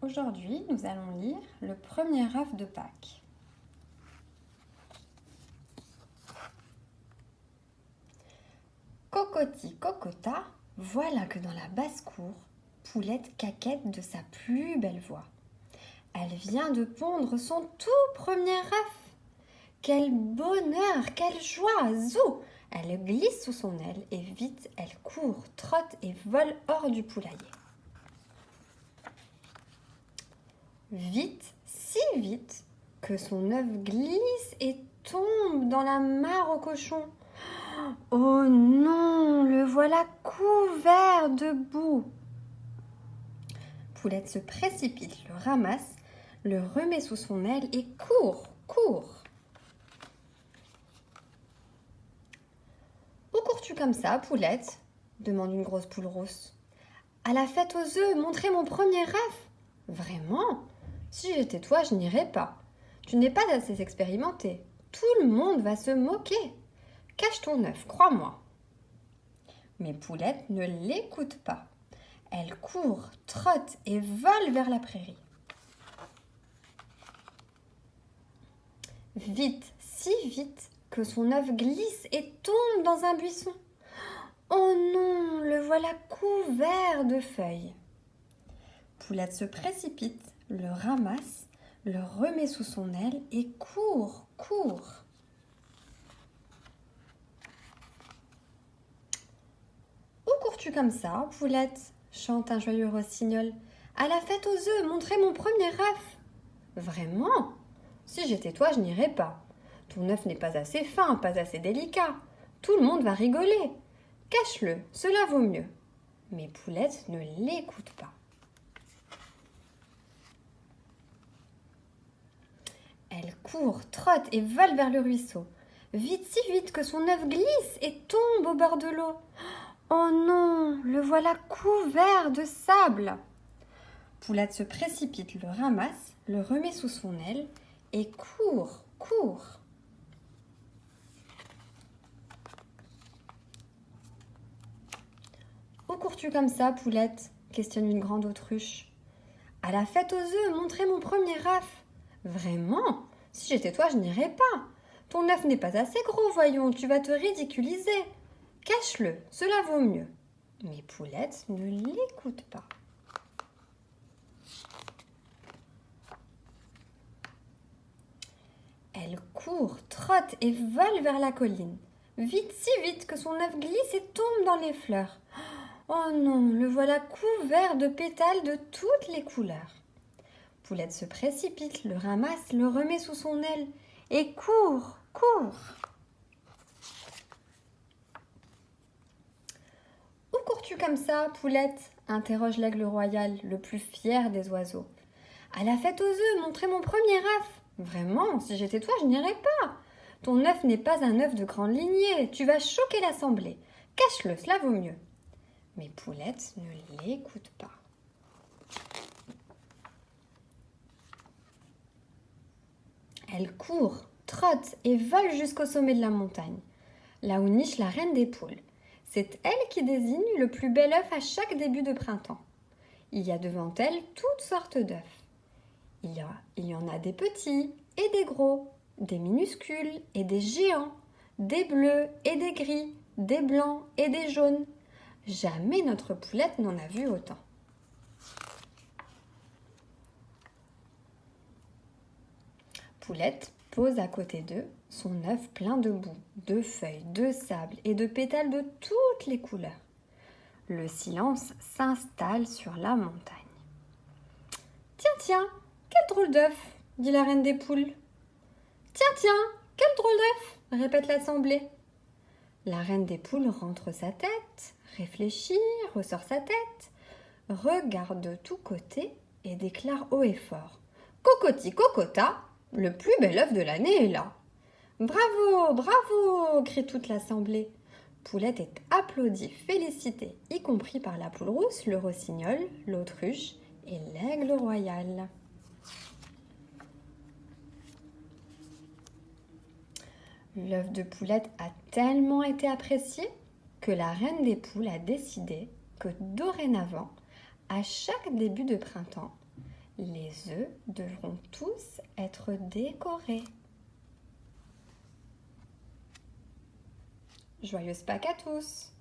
Aujourd'hui, nous allons lire le premier œuf de Pâques. Cocoti, cocota, voilà que dans la basse-cour, Poulette caquette de sa plus belle voix. Elle vient de pondre son tout premier œuf. Quel bonheur, quelle joie, zou! Elle glisse sous son aile et vite elle court, trotte et vole hors du poulailler. Vite, si vite, que son œuf glisse et tombe dans la mare au cochon. Oh non, le voilà couvert de boue. Poulette se précipite, le ramasse, le remet sous son aile et court, court. Où cours-tu comme ça, Poulette ? Demande une grosse poule rousse. À la fête aux œufs, montrer mon premier œuf. Vraiment ? Si j'étais toi, je n'irais pas. Tu n'es pas assez expérimenté. Tout le monde va se moquer. Cache ton œuf, crois-moi. Mais Poulette ne l'écoute pas. Elle court, trotte et vole vers la prairie. Vite, si vite, que son œuf glisse et tombe dans un buisson. Oh non, le voilà couvert de feuilles. Poulette se précipite, le ramasse, le remet sous son aile et court, court. Où cours-tu comme ça, Poulette ? Chante un joyeux rossignol. À la fête aux œufs, montrer mon premier œuf. Vraiment ? Si j'étais toi, je n'irais pas. Ton œuf n'est pas assez fin, pas assez délicat. Tout le monde va rigoler. Cache-le, cela vaut mieux. Mais Poulette ne l'écoute pas. Elle court, trotte et vole vers le ruisseau. Vite, si vite que son œuf glisse et tombe au bord de l'eau. Oh non, le voilà couvert de sable. Poulette se précipite, le ramasse, le remet sous son aile et court, court. Où cours-tu comme ça, Poulette ? Questionne une grande autruche. À la fête aux œufs, montrer mon premier œuf. Vraiment ? Si j'étais toi, je n'irais pas. Ton œuf n'est pas assez gros, voyons, tu vas te ridiculiser. Cache-le, cela vaut mieux. Mais Poulette ne l'écoute pas. Elle court, trotte et vole vers la colline. Vite, si vite que son œuf glisse et tombe dans les fleurs. Oh non, le voilà couvert de pétales de toutes les couleurs. Poulette se précipite, le ramasse, le remet sous son aile et court, court. Où cours-tu comme ça, Poulette ? Interroge l'aigle royal, le plus fier des oiseaux. À la fête aux œufs, montrer mon premier œuf. Vraiment, si j'étais toi, je n'irais pas. Ton œuf n'est pas un œuf de grande lignée, tu vas choquer l'assemblée. Cache-le, cela vaut mieux. Mais Poulette ne l'écoute pas. Elle court, trotte et vole jusqu'au sommet de la montagne, là où niche la reine des poules. C'est elle qui désigne le plus bel œuf à chaque début de printemps. Il y a devant elle toutes sortes d'œufs. Il y en a des petits et des gros, des minuscules et des géants, des bleus et des gris, des blancs et des jaunes. Jamais notre Poulette n'en a vu autant. Poulette pose à côté d'eux son œuf plein de boue, de feuilles, de sable et de pétales de toutes les couleurs. Le silence s'installe sur la montagne. Tiens, tiens, quel drôle d'œuf, dit la reine des poules. Tiens, tiens, quel drôle d'œuf, répète l'assemblée. La reine des poules rentre sa tête, réfléchit, ressort sa tête, regarde de tous côtés et déclare haut et fort. Cocoti, cocota, le plus bel œuf de l'année est là. Bravo, bravo, crie toute l'assemblée. Poulette est applaudie, félicitée, y compris par la poule rousse, le rossignol, l'autruche et l'aigle royal. L'œuf de Poulette a tellement été apprécié que la reine des poules a décidé que dorénavant, à chaque début de printemps, Les œufs devront tous être décorés. Joyeuse Pâques à tous!